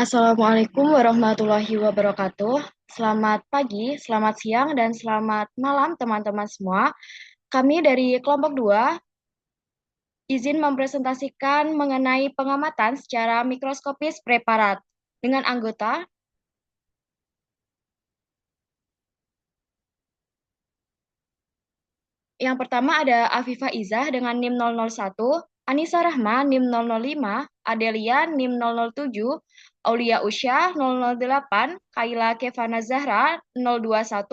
Assalamualaikum warahmatullahi wabarakatuh. Selamat pagi, selamat siang, dan selamat malam teman-teman semua. Kami dari kelompok 2 izin mempresentasikan mengenai pengamatan secara mikroskopis preparat dengan anggota. Yang pertama ada Afifah Izah dengan NIM 001, Anissa Rahma NIM 005, Adelia NIM 007, Aulia Usya 008, Kaila Kevana Zahra 021,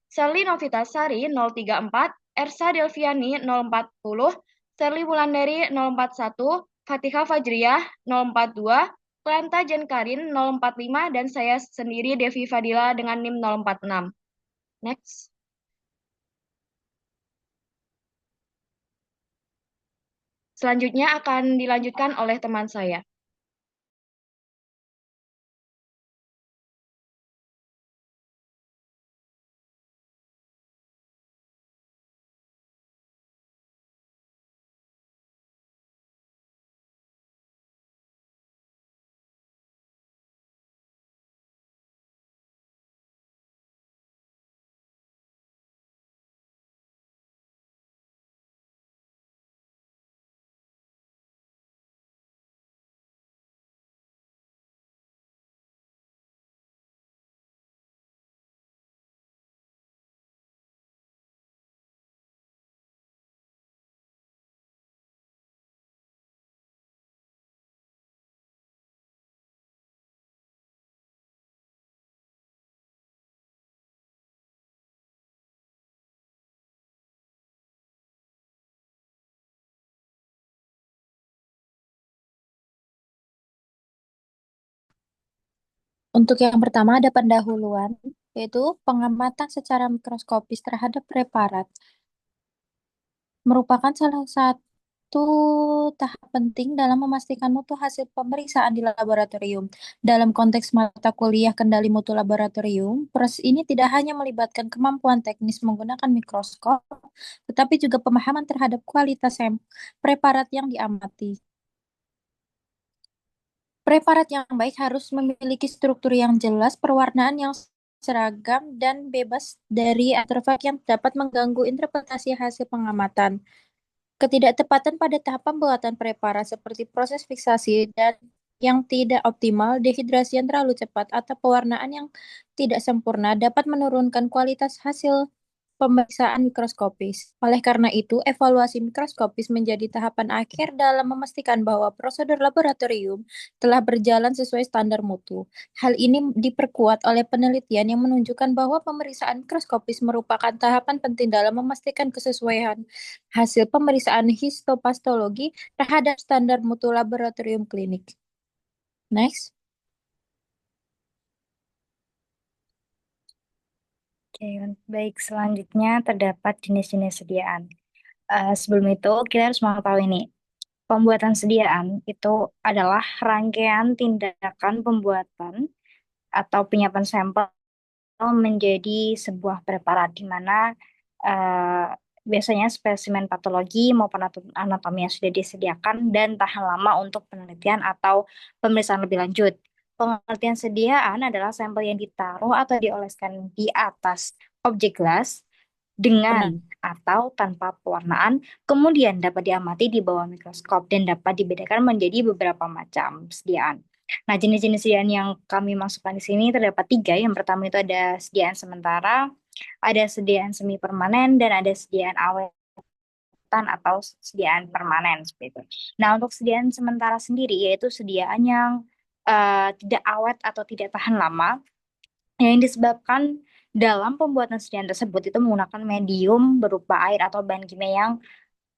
Serly Novitasari 034, Ersa Delviani 040, Serly Wulandari 041, Fatihah Fajriyah 042, Klenta Jenkarin 045, dan saya sendiri Devi Fadila dengan NIM 046. Next. Selanjutnya akan dilanjutkan oleh teman saya. Untuk yang pertama ada pendahuluan, yaitu pengamatan secara mikroskopis terhadap preparat merupakan salah satu tahap penting dalam memastikan mutu hasil pemeriksaan di laboratorium. Dalam konteks mata kuliah kendali mutu laboratorium, proses ini tidak hanya melibatkan kemampuan teknis menggunakan mikroskop, tetapi juga pemahaman terhadap kualitas preparat yang diamati. Preparat yang baik harus memiliki struktur yang jelas, perwarnaan yang seragam, dan bebas dari artefak yang dapat mengganggu interpretasi hasil pengamatan. Ketidaktepatan pada tahap pembuatan preparat seperti proses fiksasi dan yang tidak optimal, dehidrasi yang terlalu cepat, atau pewarnaan yang tidak sempurna dapat menurunkan kualitas hasil pemeriksaan mikroskopis. Oleh karena itu, evaluasi mikroskopis menjadi tahapan akhir dalam memastikan bahwa prosedur laboratorium telah berjalan sesuai standar mutu. Hal ini diperkuat oleh penelitian yang menunjukkan bahwa pemeriksaan mikroskopis merupakan tahapan penting dalam memastikan kesesuaian hasil pemeriksaan histopatologi terhadap standar mutu laboratorium klinik. Next. Oke, baik. Selanjutnya terdapat jenis-jenis sediaan. Sebelum itu, kita harus mengetahui ini. Pembuatan sediaan itu adalah rangkaian tindakan pembuatan atau penyiapan sampel menjadi sebuah preparat di mana eh, biasanya spesimen patologi maupun anatomi yang sudah disediakan dan tahan lama untuk penelitian atau pemeriksaan lebih lanjut. Pengertian sediaan adalah sampel yang ditaruh atau dioleskan di atas objek gelas dengan Benar. atau tanpa pewarnaan, kemudian dapat diamati di bawah mikroskop dan dapat dibedakan menjadi beberapa macam sediaan. Nah, jenis-jenis sediaan yang kami masukkan di sini terdapat tiga. Yang pertama itu ada sediaan sementara, ada sediaan semi permanen, dan ada sediaan awetan atau sediaan permanen seperti itu. Nah, untuk sediaan sementara sendiri yaitu sediaan yang tidak awet atau tidak tahan lama yang disebabkan dalam pembuatan sediaan tersebut itu menggunakan medium berupa air atau bahan kimia yang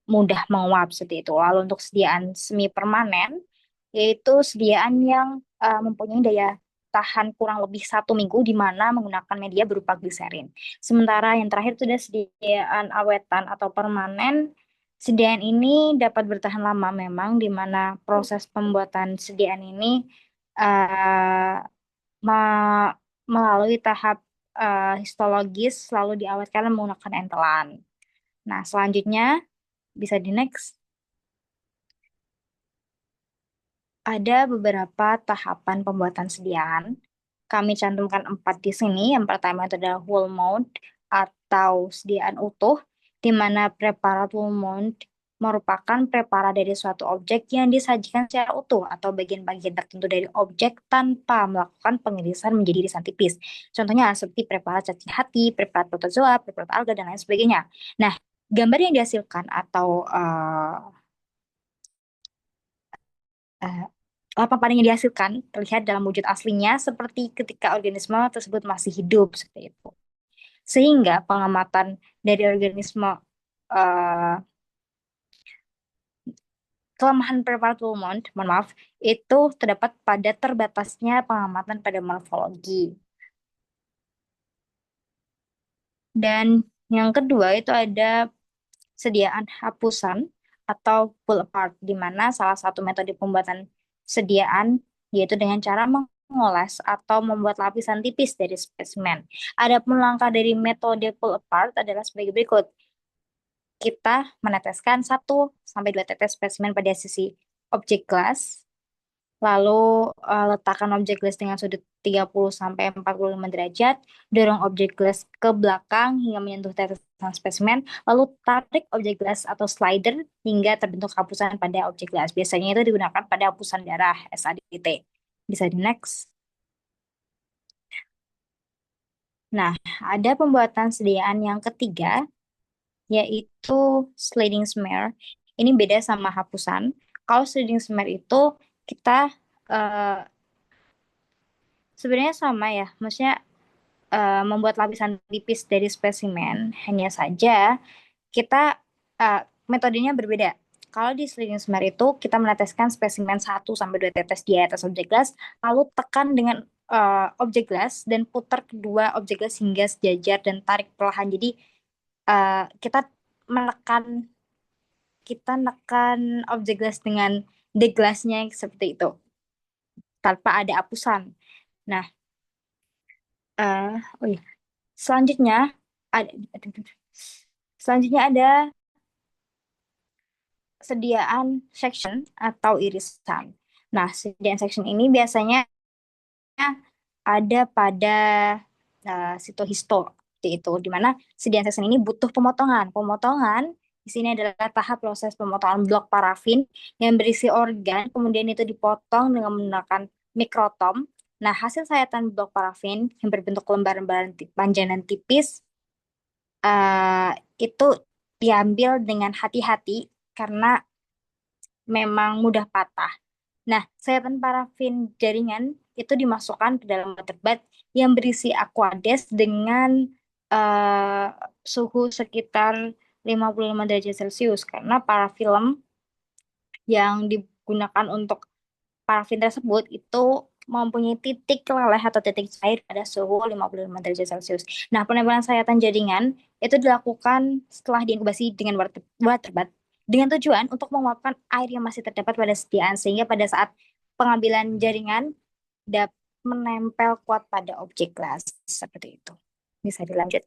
mudah menguap seperti itu. Lalu untuk sediaan semi permanen, yaitu sediaan yang mempunyai daya tahan kurang lebih 1 minggu di mana menggunakan media berupa gliserin. Sementara yang terakhir itu ada sediaan awetan atau permanen. Sediaan ini dapat bertahan lama memang di mana proses pembuatan sediaan ini eh, me- melalui tahap histologis lalu diawetkan menggunakan entelan. Nah, selanjutnya bisa di next. ada beberapa tahapan pembuatan sediaan. Kami cantumkan 4 di sini. Yang pertama itu adalah whole mount atau sediaan utuh, di mana preparat whole mount merupakan preparat dari suatu objek yang disajikan secara utuh atau bagian-bagian tertentu dari objek tanpa melakukan pengirisan menjadi irisan tipis. Contohnya seperti preparat cacing hati, preparat protozoa, preparat alga, dan lain sebagainya. Nah, gambar yang dihasilkan atau eh, lapak paling yang dihasilkan terlihat dalam wujud aslinya seperti ketika organisme tersebut masih hidup seperti itu. Sehingga pengamatan dari organisme eh, kelemahan preparat Wilmont, mohon maaf, itu terdapat pada terbatasnya pengamatan pada morfologi. Dan yang kedua itu ada sediaan hapusan atau pull apart, di mana salah satu metode pembuatan sediaan yaitu dengan cara mengoles atau membuat lapisan tipis dari spesimen. Adapun langkah dari metode pull apart adalah sebagai berikut. Kita meneteskan 1 sampai 2 tetes spesimen pada sisi objek gelas, lalu letakkan objek gelas dengan sudut 30 sampai 45 derajat, dorong objek gelas ke belakang hingga menyentuh tetesan spesimen, lalu tarik objek gelas atau slider hingga terbentuk hapusan pada objek gelas. Biasanya itu digunakan pada hapusan darah SADT. Bisa di next. Nah, ada pembuatan sediaan yang ketiga, yaitu sliding smear. Ini beda sama hapusan. Kalau sliding smear itu kita eh, sebenarnya sama ya, maksudnya membuat lapisan tipis dari spesimen. Hanya saja kita eh, metodenya berbeda. Kalau di sliding smear itu kita meneteskan spesimen 1 sampai 2 tetes di atas objek gelas, lalu tekan dengan objek gelas dan putar kedua objek gelas hingga sejajar dan tarik perlahan. Jadi kita menekan kita nekan objek gelas dengan deglasnya seperti itu tanpa ada apusan. Nah, oh iya, selanjutnya ada selanjutnya ada sediaan section atau irisan. Nah, sediaan section ini biasanya ada pada sitohisto itu, di mana sediaan section ini butuh pemotongan. Pemotongan di sini adalah tahap proses pemotongan blok parafin yang berisi organ, kemudian itu dipotong dengan menggunakan mikrotom. Nah, hasil sayatan blok parafin yang berbentuk lembaran-lembaran panjang dan tipis itu diambil dengan hati-hati karena memang mudah patah. Nah, sayatan parafin jaringan itu dimasukkan ke dalam water bath yang berisi aquades dengan eh, suhu sekitar 55 derajat Celcius karena parafilm yang digunakan untuk parafin tersebut itu mempunyai titik leleh atau titik cair pada suhu 55 derajat Celcius. Nah, penempelan sayatan jaringan itu dilakukan setelah diinkubasi dengan water bath dengan tujuan untuk menguapkan air yang masih terdapat pada sediaan sehingga pada saat pengambilan jaringan dapat menempel kuat pada objek gelas seperti itu. Bisa dilanjut.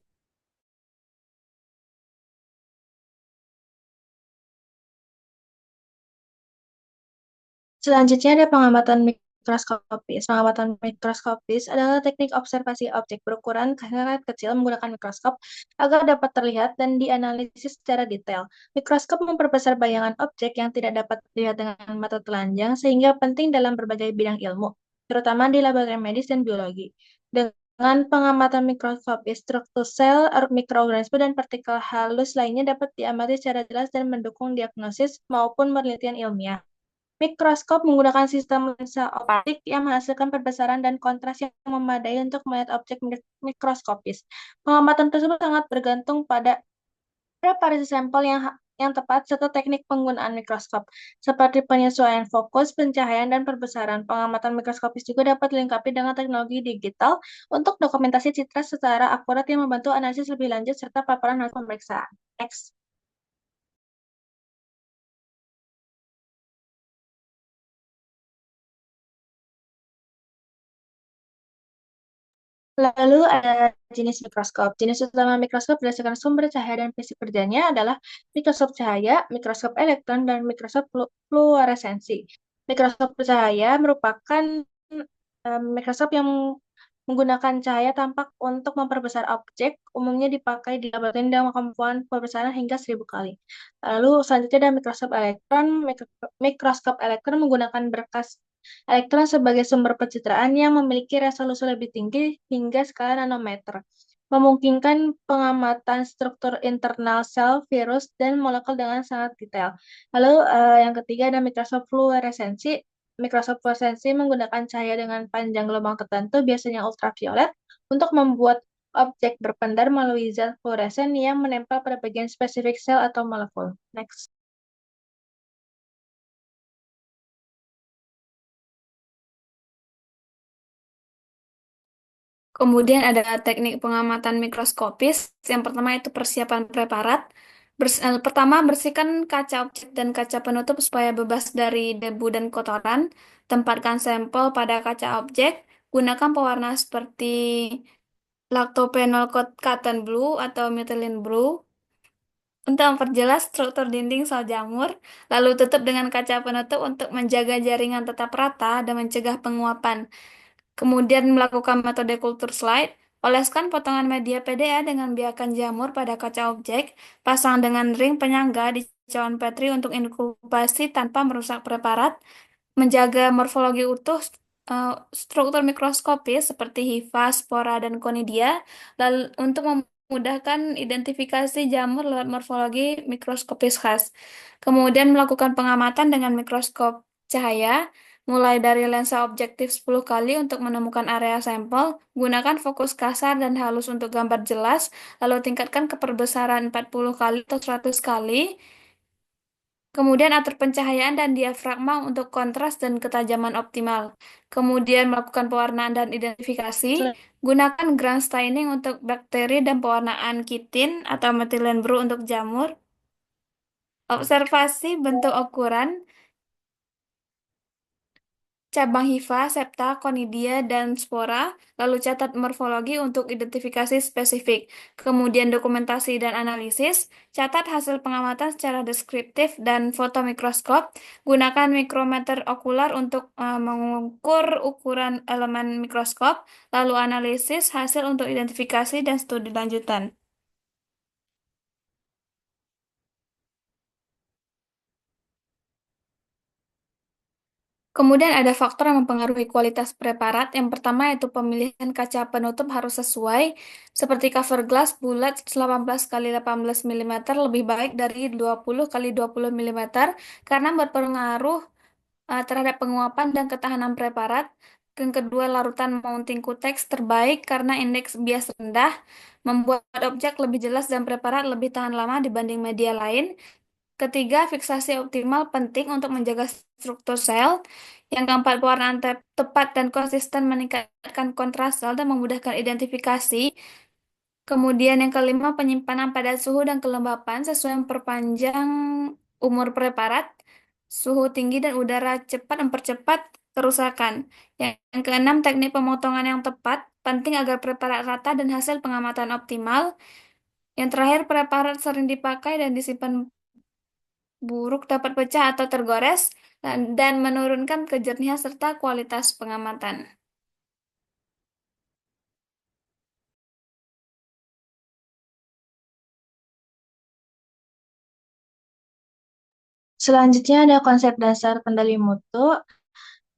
Selanjutnya ada pengamatan mikroskopis. Pengamatan mikroskopis adalah teknik observasi objek berukuran sangat kecil menggunakan mikroskop agar dapat terlihat dan dianalisis secara detail. Mikroskop memperbesar bayangan objek yang tidak dapat dilihat dengan mata telanjang sehingga penting dalam berbagai bidang ilmu, terutama di laboratorium medis dan biologi. Dengan pengamatan mikroskopis, struktur sel, mikroorganisme, dan partikel halus lainnya dapat diamati secara jelas dan mendukung diagnosis maupun penelitian ilmiah. Mikroskop menggunakan sistem lensa optik yang menghasilkan perbesaran dan kontras yang memadai untuk melihat objek mikroskopis. Pengamatan tersebut sangat bergantung pada preparasi sampel yang tepat serta teknik penggunaan mikroskop, seperti penyesuaian fokus, pencahayaan, dan perbesaran. Pengamatan mikroskopis juga dapat dilengkapi dengan teknologi digital untuk dokumentasi citra secara akurat yang membantu analisis lebih lanjut serta paparan hasil pemeriksaan. Next. Lalu ada jenis mikroskop. Jenis utama mikroskop berdasarkan sumber cahaya dan prinsip kerjanya adalah mikroskop cahaya, mikroskop elektron, dan mikroskop fluoresensi. Mikroskop cahaya merupakan mikroskop yang menggunakan cahaya tampak untuk memperbesar objek, umumnya dipakai di laboratorium dengan kemampuan pembesaran hingga 1000 kali. Lalu selanjutnya ada mikroskop elektron. Mikroskop elektron menggunakan berkas elektron sebagai sumber pencitraan yang memiliki resolusi lebih tinggi hingga skala nanometer, memungkinkan pengamatan struktur internal sel, virus, dan molekul dengan sangat detail. Lalu yang ketiga ada mikroskop fluoresensi. Mikroskop fluoresensi menggunakan cahaya dengan panjang gelombang tertentu, biasanya ultraviolet, untuk membuat objek berpendar melalui zat fluoresen yang menempel pada bagian spesifik sel atau molekul. Next. Kemudian ada teknik pengamatan mikroskopis. Yang pertama itu persiapan preparat. Pertama, bersihkan kaca objek dan kaca penutup supaya bebas dari debu dan kotoran. Tempatkan sampel pada kaca objek. Gunakan pewarna seperti lactophenol cotton blue atau methylene blue untuk memperjelas struktur dinding sel jamur. Lalu tutup dengan kaca penutup untuk menjaga jaringan tetap rata dan mencegah penguapan. Kemudian melakukan metode kultur slide, oleskan potongan media PDA dengan biakan jamur pada kaca objek, pasang dengan ring penyangga di cawan Petri untuk inkubasi tanpa merusak preparat, menjaga morfologi utuh struktur mikroskopis seperti hifa, spora, dan konidia, lalu untuk memudahkan identifikasi jamur lewat morfologi mikroskopis khas. Kemudian melakukan pengamatan dengan mikroskop cahaya, mulai dari lensa objektif 10 kali untuk menemukan area sampel, gunakan fokus kasar dan halus untuk gambar jelas, lalu tingkatkan keperbesaran 40 kali atau 100 kali. Kemudian atur pencahayaan dan diafragma untuk kontras dan ketajaman optimal. Kemudian melakukan pewarnaan dan identifikasi. Gunakan ground staining untuk bakteri dan pewarnaan kitin atau methylene blue untuk jamur. Observasi bentuk ukuran cabang hifa, septa, konidia, dan spora, lalu catat morfologi untuk identifikasi spesifik. Kemudian dokumentasi dan analisis, catat hasil pengamatan secara deskriptif dan foto mikroskop. Gunakan mikrometer okular untuk mengukur ukuran elemen mikroskop, lalu analisis hasil untuk identifikasi dan studi lanjutan. Kemudian ada faktor yang mempengaruhi kualitas preparat. Yang pertama yaitu pemilihan kaca penutup harus sesuai, seperti cover glass bulat 18 kali 18 mm lebih baik dari 20 kali 20 mm karena berpengaruh terhadap penguapan dan ketahanan preparat. Yang kedua, larutan mounting cutex terbaik karena indeks bias rendah, membuat objek lebih jelas dan preparat lebih tahan lama dibanding media lain. Ketiga, fiksasi optimal penting untuk menjaga struktur sel. Yang keempat, pewarnaan tepat dan konsisten meningkatkan kontras sel dan memudahkan identifikasi. Kemudian yang kelima, penyimpanan pada suhu dan kelembapan sesuai memperpanjang umur preparat. Suhu tinggi dan udara cepat mempercepat kerusakan. Yang keenam, teknik pemotongan yang tepat penting agar preparat rata dan hasil pengamatan optimal. Yang terakhir, preparat sering dipakai dan disimpan buruk dapat pecah atau tergores dan menurunkan kejernihan serta kualitas pengamatan. Selanjutnya ada konsep dasar kendali mutu.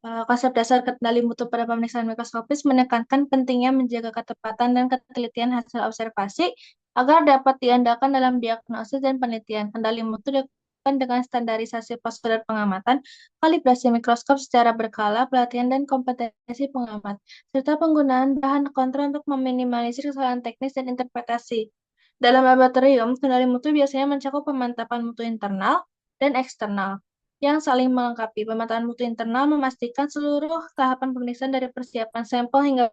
Konsep dasar kendali mutu pada pemeriksaan mikroskopis menekankan pentingnya menjaga ketepatan dan ketelitian hasil observasi agar dapat diandalkan dalam diagnosis dan penelitian. Kendali mutu dilakukan dengan standarisasi prosedur pengamatan, kalibrasi mikroskop secara berkala, pelatihan dan kompetensi pengamat, serta penggunaan bahan kontrol untuk meminimalisir kesalahan teknis dan interpretasi. Dalam laboratorium, kendali mutu biasanya mencakup pemantapan mutu internal dan eksternal yang saling melengkapi. Pemetaan mutu internal memastikan seluruh tahapan pemeriksaan dari persiapan sampel hingga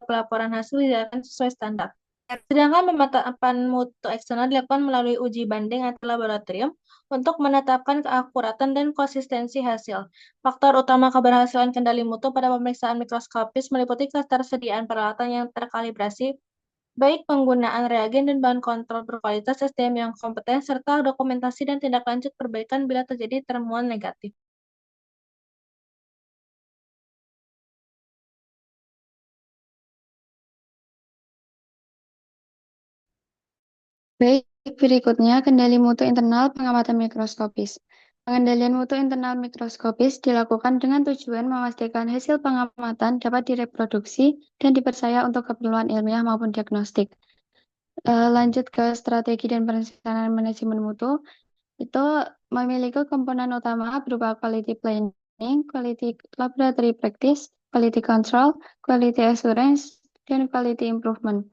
pelaporan hasil dijalankan sesuai standar. Sedangkan pemetaan mutu eksternal dilakukan melalui uji banding antar laboratorium untuk menetapkan keakuratan dan konsistensi hasil. Faktor utama keberhasilan kendali mutu pada pemeriksaan mikroskopis meliputi ketersediaan peralatan yang terkalibrasi, baik penggunaan reagen dan bahan kontrol berkualitas, SDM yang kompeten, serta dokumentasi dan tindak lanjut perbaikan bila terjadi temuan negatif. Baik, berikutnya kendali mutu internal pengamatan mikroskopis. Pengendalian mutu internal mikroskopis dilakukan dengan tujuan memastikan hasil pengamatan dapat direproduksi dan dipercaya untuk keperluan ilmiah maupun diagnostik. Lanjut ke strategi dan perencanaan manajemen mutu, itu memiliki komponen utama berupa quality planning, quality laboratory practice, quality control, quality assurance, dan quality improvement.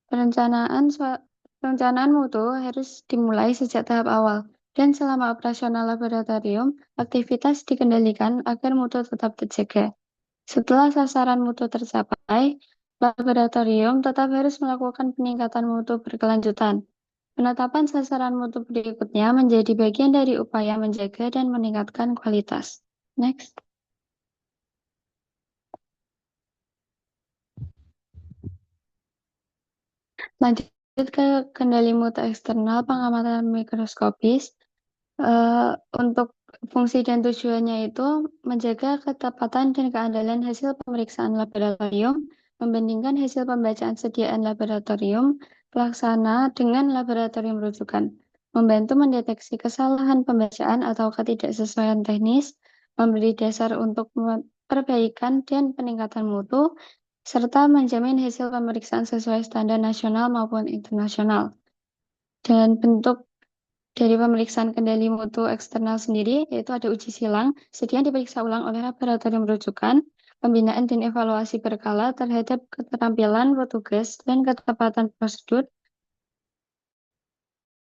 Perencanaan mutu harus dimulai sejak tahap awal, dan selama operasional laboratorium, aktivitas dikendalikan agar mutu tetap terjaga. Setelah sasaran mutu tercapai, laboratorium tetap harus melakukan peningkatan mutu berkelanjutan. Penetapan sasaran mutu berikutnya menjadi bagian dari upaya menjaga dan meningkatkan kualitas. Next. Lanjut ke kendali mutu eksternal pengamatan mikroskopis. Untuk fungsi dan tujuannya itu menjaga ketepatan dan keandalan hasil pemeriksaan laboratorium, membandingkan hasil pembacaan sediaan laboratorium pelaksana dengan laboratorium rujukan, membantu mendeteksi kesalahan pembacaan atau ketidaksesuaian teknis, memberi dasar untuk perbaikan dan peningkatan mutu, serta menjamin hasil pemeriksaan sesuai standar nasional maupun internasional. Dan bentuk dari pemeriksaan kendali mutu eksternal sendiri, yaitu ada uji silang, sedia diperiksa ulang oleh laboratorium rujukan, pembinaan dan evaluasi berkala terhadap keterampilan petugas dan ketepatan prosedur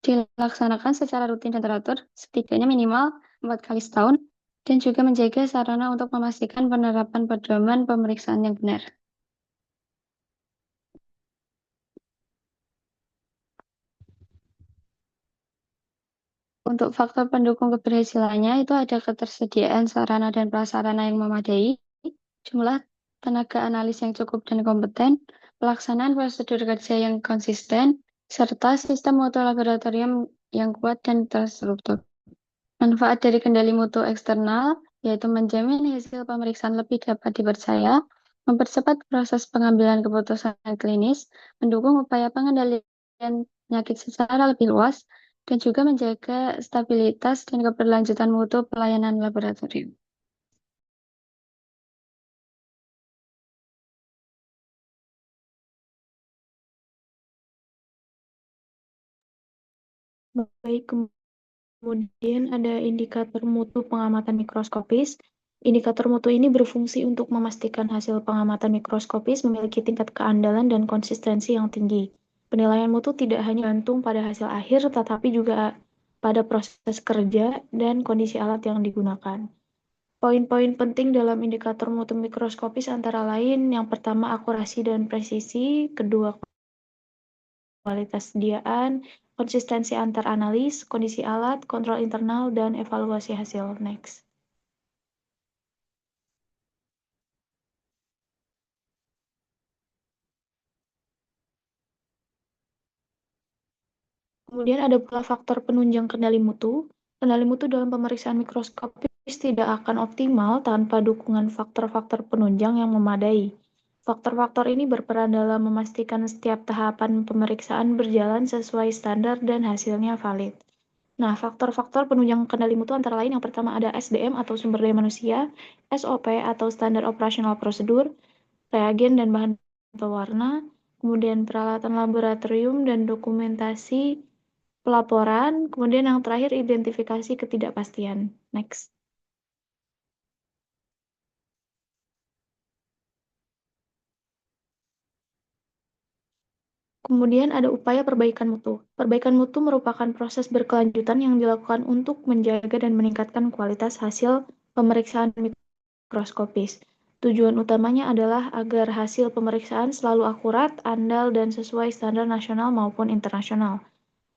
dilaksanakan secara rutin dan teratur, setidaknya minimal 4 kali setahun, dan juga menjaga sarana untuk memastikan penerapan pedoman pemeriksaan yang benar. Untuk faktor pendukung keberhasilannya itu ada ketersediaan sarana dan prasarana yang memadai, jumlah tenaga analis yang cukup dan kompeten, pelaksanaan prosedur kerja yang konsisten, serta sistem mutu laboratorium yang kuat dan terstruktur. Manfaat dari kendali mutu eksternal yaitu menjamin hasil pemeriksaan lebih dapat dipercaya, mempercepat proses pengambilan keputusan klinis, mendukung upaya pengendalian penyakit secara lebih luas, dan juga menjaga stabilitas dan keberlanjutan mutu pelayanan laboratorium. Baik, kemudian ada indikator mutu pengamatan mikroskopis. Indikator mutu ini berfungsi untuk memastikan hasil pengamatan mikroskopis memiliki tingkat keandalan dan konsistensi yang tinggi. Penilaian mutu tidak hanya gantung pada hasil akhir, tetapi juga pada proses kerja dan kondisi alat yang digunakan. Poin-poin penting dalam indikator mutu mikroskopis antara lain, yang pertama akurasi dan presisi, kedua kualitas sediaan, konsistensi antar analis, kondisi alat, kontrol internal, dan evaluasi hasil. Next. Kemudian ada pula faktor penunjang kendali mutu. Kendali mutu dalam pemeriksaan mikroskopis tidak akan optimal tanpa dukungan faktor-faktor penunjang yang memadai. Faktor-faktor ini berperan dalam memastikan setiap tahapan pemeriksaan berjalan sesuai standar dan hasilnya valid. Nah, faktor-faktor penunjang kendali mutu antara lain yang pertama ada SDM atau sumber daya manusia, SOP atau standar operasional prosedur, reagen dan bahan pewarna, kemudian peralatan laboratorium dan dokumentasi pelaporan, kemudian yang terakhir identifikasi ketidakpastian. Next. Kemudian ada upaya perbaikan mutu. Perbaikan mutu merupakan proses berkelanjutan yang dilakukan untuk menjaga dan meningkatkan kualitas hasil pemeriksaan mikroskopis. Tujuan utamanya adalah agar hasil pemeriksaan selalu akurat, andal, dan sesuai standar nasional maupun internasional.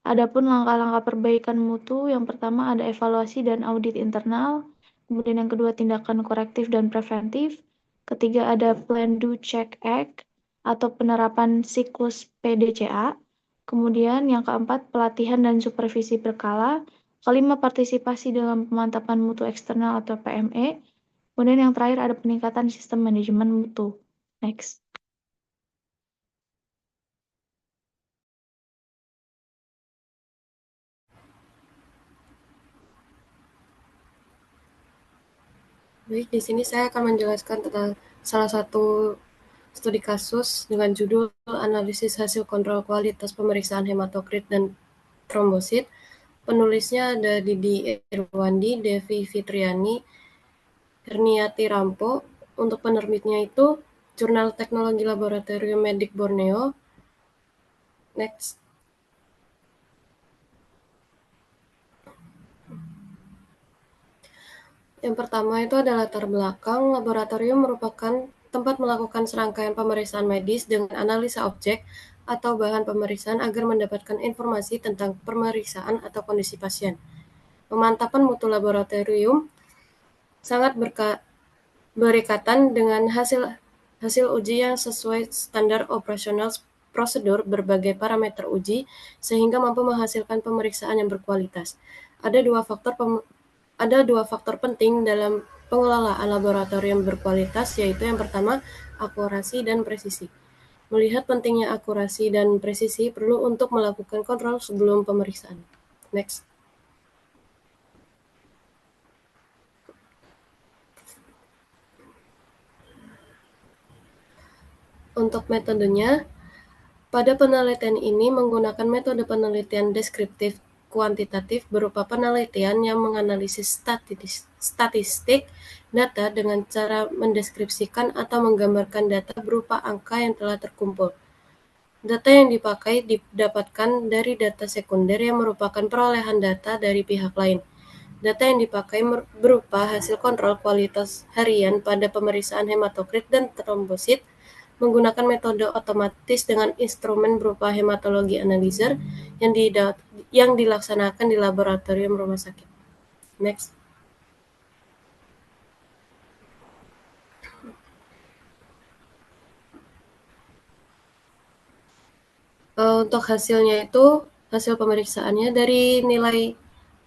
Adapun langkah-langkah perbaikan mutu, yang pertama ada evaluasi dan audit internal, kemudian yang kedua tindakan korektif dan preventif, ketiga ada Plan Do Check Act atau penerapan siklus PDCA, kemudian yang keempat pelatihan dan supervisi berkala, kelima partisipasi dalam pemantapan mutu eksternal atau PME, kemudian yang terakhir ada peningkatan sistem manajemen mutu. Next. Baik, di sini saya akan menjelaskan tentang salah satu studi kasus dengan judul Analisis Hasil Kontrol Kualitas Pemeriksaan Hematokrit dan Trombosit. Penulisnya ada Didi Irwandi, Devi Fitriani, Herniati Rampo. Untuk penerbitnya itu Jurnal Teknologi Laboratorium Medik Borneo. Next. Yang pertama itu adalah latar belakang. Laboratorium merupakan tempat melakukan serangkaian pemeriksaan medis dengan analisa objek atau bahan pemeriksaan agar mendapatkan informasi tentang pemeriksaan atau kondisi pasien. Pemantapan mutu laboratorium sangat berikatan dengan hasil uji yang sesuai standar operasional prosedur berbagai parameter uji sehingga mampu menghasilkan pemeriksaan yang berkualitas. Ada dua faktor penting dalam pengelolaan laboratorium berkualitas, yaitu yang pertama, akurasi dan presisi. Melihat pentingnya akurasi dan presisi, perlu untuk melakukan kontrol sebelum pemeriksaan. Next. Untuk metodenya, pada penelitian ini menggunakan metode penelitian deskriptif kuantitatif berupa penelitian yang menganalisis statistik data dengan cara mendeskripsikan atau menggambarkan data berupa angka yang telah terkumpul. Data yang dipakai didapatkan dari data sekunder yang merupakan perolehan data dari pihak lain. Data yang dipakai berupa hasil kontrol kualitas harian pada pemeriksaan hematokrit dan trombosit menggunakan metode otomatis dengan instrumen berupa hematologi analyzer yang dilaksanakan di laboratorium rumah sakit. Next. Untuk hasilnya itu, hasil pemeriksaannya dari nilai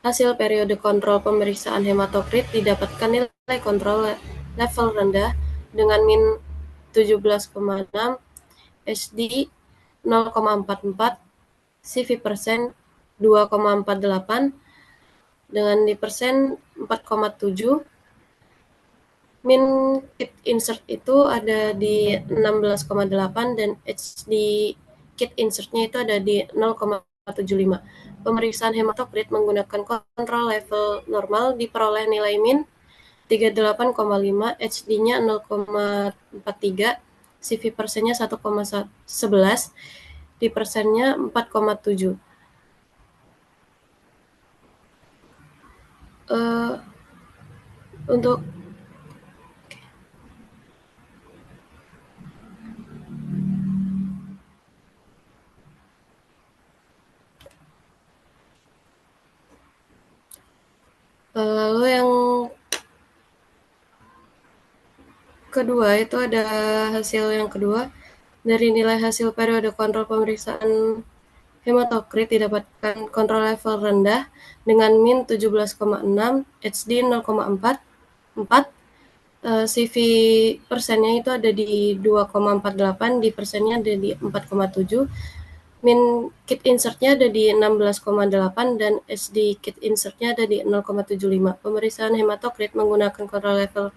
hasil periode kontrol pemeriksaan hematokrit didapatkan nilai kontrol level rendah dengan min 17,6, HD 0,44, CV persen 2,48, dengan di persen 4,7, min kit insert itu ada di 16,8 dan HD kit insertnya itu ada di 0,75. Pemeriksaan hematokrit menggunakan kontrol level normal diperoleh nilai min 38,5, HD-nya 0,43, CV persennya 1,11, di persennya 4,7. Untuk lalu yang kedua itu ada hasil yang kedua dari nilai hasil periode kontrol pemeriksaan hematokrit didapatkan kontrol level rendah dengan min 17,6, HD 0,4, CV persennya itu ada di 2,48, di persennya ada di 4,7, min kit insertnya ada di 16,8 dan SD kit insertnya ada di 0,75. Pemeriksaan hematokrit menggunakan kontrol level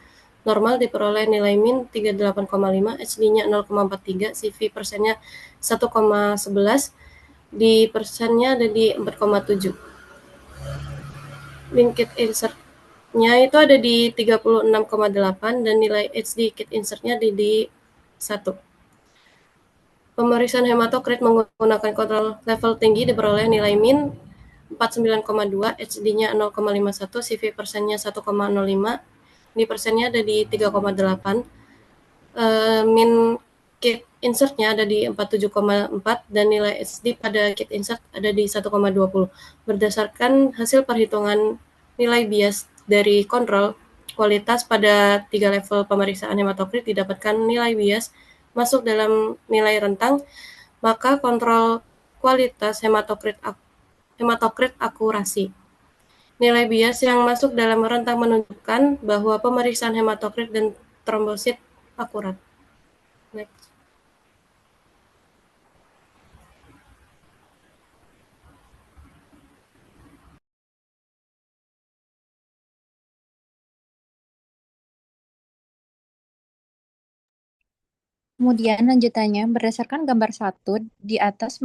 normal diperoleh nilai min 38,5, HD-nya 0,43, CV persennya 1,11, di persennya ada di 4,7. Min kit insertnya itu ada di 36,8 dan nilai HD kit insertnya ada di 1. Pemeriksaan hematokrit menggunakan kontrol level tinggi diperoleh nilai min 49,2, HD-nya 0,51, CV persennya 1,05, di persennya ada di 3,8. Min kit insertnya ada di 47,4 dan nilai HD pada kit insert ada di 1,20. Berdasarkan hasil perhitungan nilai bias dari kontrol kualitas pada 3 level pemeriksaan hematokrit didapatkan nilai bias masuk dalam nilai rentang, maka kontrol kualitas hematokrit akurasi. Nilai bias yang masuk dalam rentang menunjukkan bahwa pemeriksaan hematokrit dan trombosit akurat. Next. Kemudian lanjutannya, berdasarkan gambar 1 di atas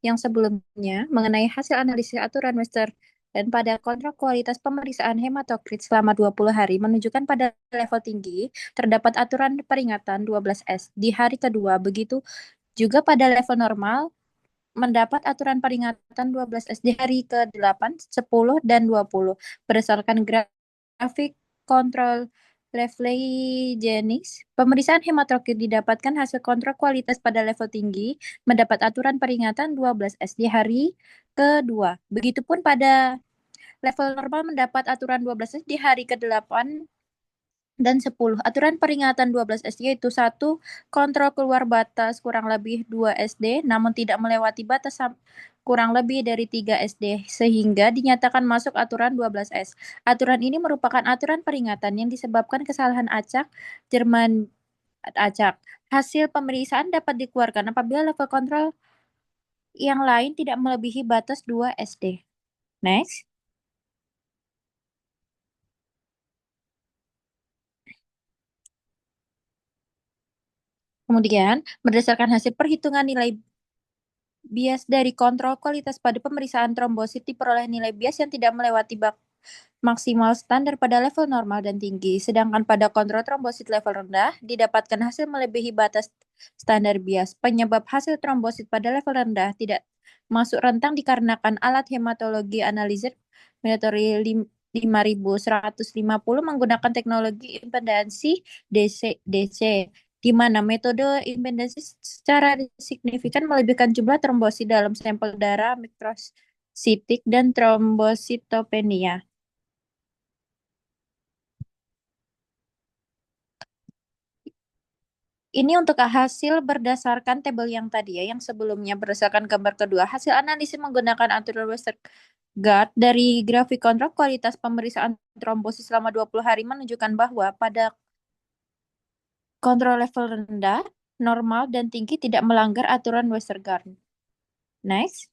yang sebelumnya mengenai hasil analisis aturan Western dan pada kontrak kualitas pemeriksaan hematokrit selama 20 hari menunjukkan pada level tinggi terdapat aturan peringatan 12S di hari kedua. Begitu juga pada level normal mendapat aturan peringatan 12S di hari ke-8, 10, dan 20. Berdasarkan grafik kontrol reflexogenics, pemeriksaan hematokrit didapatkan hasil kontrol kualitas pada level tinggi, mendapat aturan peringatan 12S di hari kedua. Begitupun pada level normal mendapat aturan 12S di hari ke-8 dan 10. Aturan peringatan 12 SD yaitu 1. Kontrol keluar batas kurang lebih 2 SD, namun tidak melewati batas kurang lebih dari 3 SD, sehingga dinyatakan masuk aturan 12S. Aturan ini merupakan aturan peringatan yang disebabkan kesalahan acak Jerman acak. Hasil pemeriksaan dapat dikeluarkan apabila level kontrol yang lain tidak melebihi batas 2 SD. Next. Kemudian, berdasarkan hasil perhitungan nilai bias dari kontrol kualitas pada pemeriksaan trombosit diperoleh nilai bias yang tidak melewati maksimal standar pada level normal dan tinggi. Sedangkan pada kontrol trombosit level rendah didapatkan hasil melebihi batas standar bias. Penyebab hasil trombosit pada level rendah tidak masuk rentang dikarenakan alat hematologi analisis metode 5150 menggunakan teknologi impedansi DC, di mana metode impedansi secara signifikan melebihkan jumlah trombosit dalam sampel darah mikrositik dan trombositopenia. Ini untuk hasil berdasarkan tabel yang tadi ya, yang sebelumnya berdasarkan gambar kedua. Hasil analisis menggunakan aturan Westergaard dari grafik kontrol kualitas pemeriksaan trombosis selama 20 hari menunjukkan bahwa pada kontrol level rendah, normal, dan tinggi tidak melanggar aturan Westergaard. Next.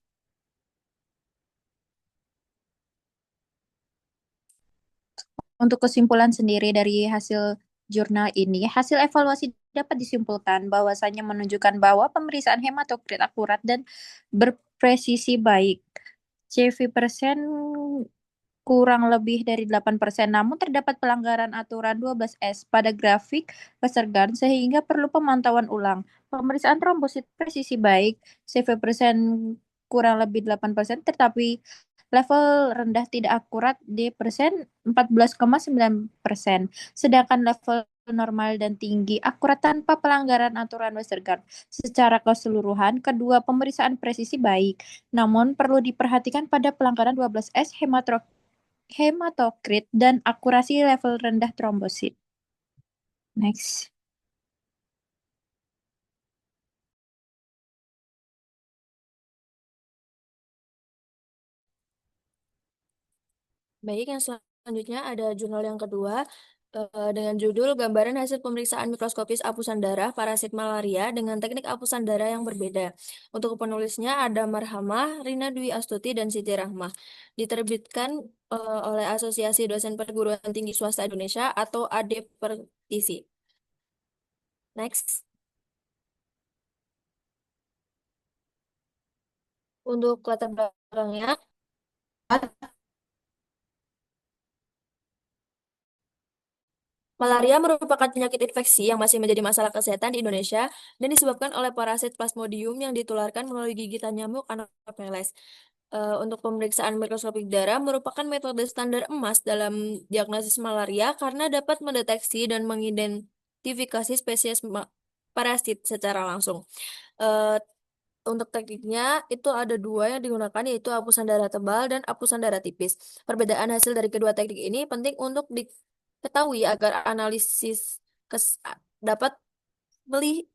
Untuk kesimpulan sendiri dari hasil jurnal ini, hasil evaluasi dapat disimpulkan bahwasanya menunjukkan bahwa pemeriksaan hematokrit akurat dan berpresisi baik. CV persen kurang lebih dari 8%, namun terdapat pelanggaran aturan 12S pada grafik Westergaard sehingga perlu pemantauan ulang. Pemeriksaan trombosit presisi baik, CV persen kurang lebih 8%, tetapi level rendah tidak akurat di persen 14,9%, sedangkan level normal dan tinggi akurat tanpa pelanggaran aturan Westergaard. Secara keseluruhan, kedua pemeriksaan presisi baik, namun perlu diperhatikan pada pelanggaran 12S hematokrit dan akurasi level rendah trombosit. Next. Baik, yang selanjutnya ada jurnal yang kedua dengan judul Gambaran Hasil Pemeriksaan Mikroskopis Apusan Darah Parasit Malaria dengan Teknik Apusan Darah yang Berbeda. Untuk penulisnya ada Marhamah, Rina Dwi Astuti, dan Siti Rahmah. Diterbitkan oleh Asosiasi Dosen Perguruan Tinggi Swasta Indonesia atau ADPERTISI. Next. Untuk latar belakangnya, malaria merupakan penyakit infeksi yang masih menjadi masalah kesehatan di Indonesia dan disebabkan oleh parasit Plasmodium yang ditularkan melalui gigitan nyamuk Anopheles. Untuk pemeriksaan mikroskopik darah merupakan metode standar emas dalam diagnosis malaria karena dapat mendeteksi dan mengidentifikasi spesies parasit secara langsung. Eh, Untuk tekniknya itu ada dua yang digunakan yaitu apusan darah tebal dan apusan darah tipis. Perbedaan hasil dari kedua teknik ini penting untuk diketahui agar analisis dapat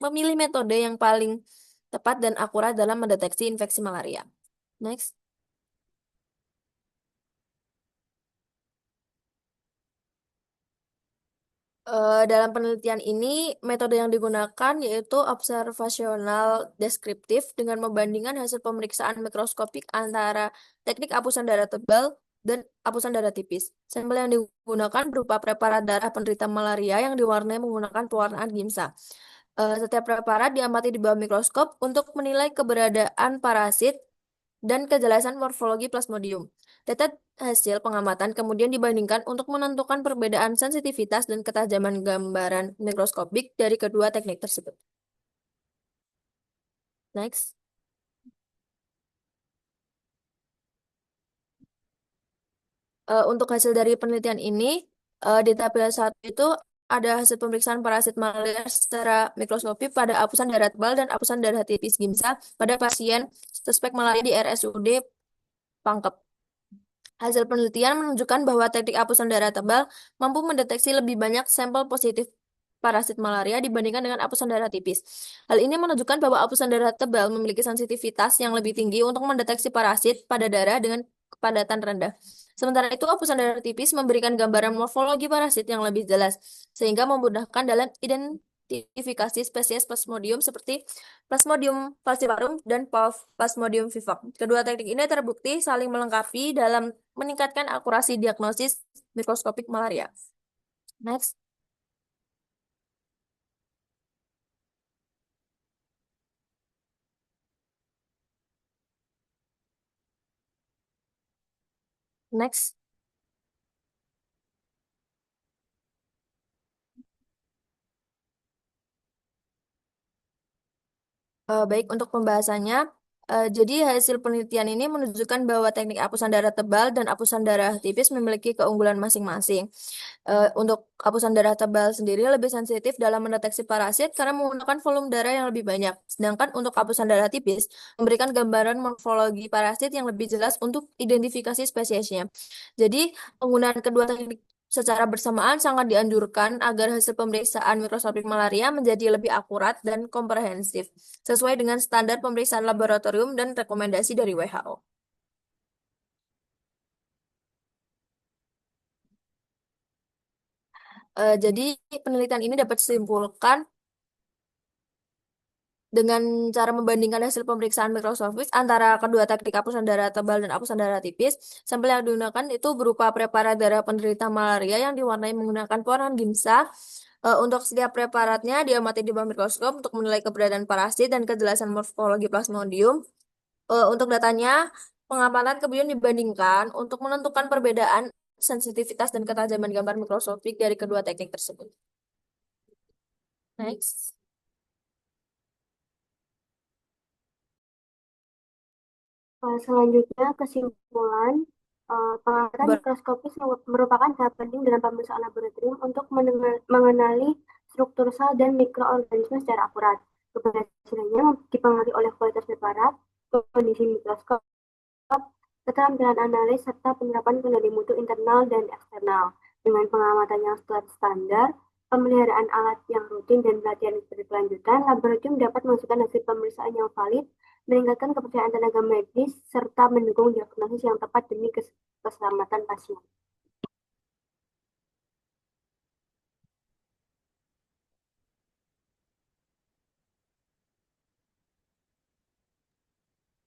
memilih metode yang paling tepat dan akurat dalam mendeteksi infeksi malaria. Next. Dalam penelitian ini, metode yang digunakan yaitu observasional deskriptif dengan membandingkan hasil pemeriksaan mikroskopik antara teknik apusan darah tebal dan apusan darah tipis. Sampel yang digunakan berupa preparat darah penderita malaria yang diwarnai menggunakan pewarnaan gimsa. Setiap preparat diamati di bawah mikroskop untuk menilai keberadaan parasit dan kejelasan morfologi Plasmodium. Data hasil pengamatan kemudian dibandingkan untuk menentukan perbedaan sensitivitas dan ketajaman gambaran mikroskopik dari kedua teknik tersebut. Next. Untuk hasil dari penelitian ini, di tabel 1 itu ada hasil pemeriksaan parasit malaria secara mikroskopi pada apusan darah tebal dan apusan darah tipis Gimsa pada pasien suspek malaria di RSUD Pangkep. Hasil penelitian menunjukkan bahwa teknik apusan darah tebal mampu mendeteksi lebih banyak sampel positif parasit malaria dibandingkan dengan apusan darah tipis. Hal ini menunjukkan bahwa apusan darah tebal memiliki sensitivitas yang lebih tinggi untuk mendeteksi parasit pada darah dengan kepadatan rendah. Sementara itu, apusan darah tipis memberikan gambaran morfologi parasit yang lebih jelas, sehingga memudahkan dalam identifikasi spesies Plasmodium seperti Plasmodium falciparum dan Plasmodium vivax. Kedua teknik ini terbukti saling melengkapi dalam meningkatkan akurasi diagnosis mikroskopik malaria. Next. Next. Baik, untuk pembahasannya, jadi hasil penelitian ini menunjukkan bahwa teknik apusan darah tebal dan apusan darah tipis memiliki keunggulan masing-masing. Untuk apusan darah tebal sendiri lebih sensitif dalam mendeteksi parasit karena menggunakan volume darah yang lebih banyak. Sedangkan untuk apusan darah tipis memberikan gambaran morfologi parasit yang lebih jelas untuk identifikasi spesiesnya. Jadi, penggunaan kedua teknik secara bersamaan sangat dianjurkan agar hasil pemeriksaan mikroskopik malaria menjadi lebih akurat dan komprehensif, sesuai dengan standar pemeriksaan laboratorium dan rekomendasi dari WHO. Jadi penelitian ini dapat disimpulkan dengan cara membandingkan hasil pemeriksaan mikroskopis antara kedua teknik apusan darah tebal dan apusan darah tipis. Sampel yang digunakan itu berupa preparat darah penderita malaria yang diwarnai menggunakan pewarna Gimsa. Untuk setiap preparatnya diamati di bawah mikroskop untuk menilai keberadaan parasit dan kejelasan morfologi Plasmodium. Untuk datanya, pengamatan kemudian dibandingkan untuk menentukan perbedaan sensitivitas dan ketajaman gambar mikroskopik dari kedua teknik tersebut. Next. Selanjutnya, kesimpulan pengamatan mikroskopis merupakan tahap penting dalam pemeriksaan laboratorium untuk mengenali struktur sel dan mikroorganisme secara akurat. Keberhasilannya dipengaruhi oleh kualitas preparat, kondisi mikroskop, keterampilan analis, serta penerapan kendali mutu internal dan eksternal. Dengan pengamatan yang standar, pemeliharaan alat yang rutin, dan pelatihan berkelanjutan, laboratorium dapat menghasilkan hasil pemeriksaan yang valid, meningkatkan kepercayaan tenaga medis, serta mendukung diagnosis yang tepat demi keselamatan pasien.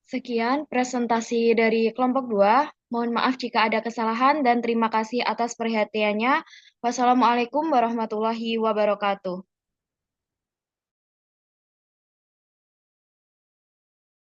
Sekian presentasi dari kelompok 2. Mohon maaf jika ada kesalahan dan terima kasih atas perhatiannya. Wassalamualaikum warahmatullahi wabarakatuh.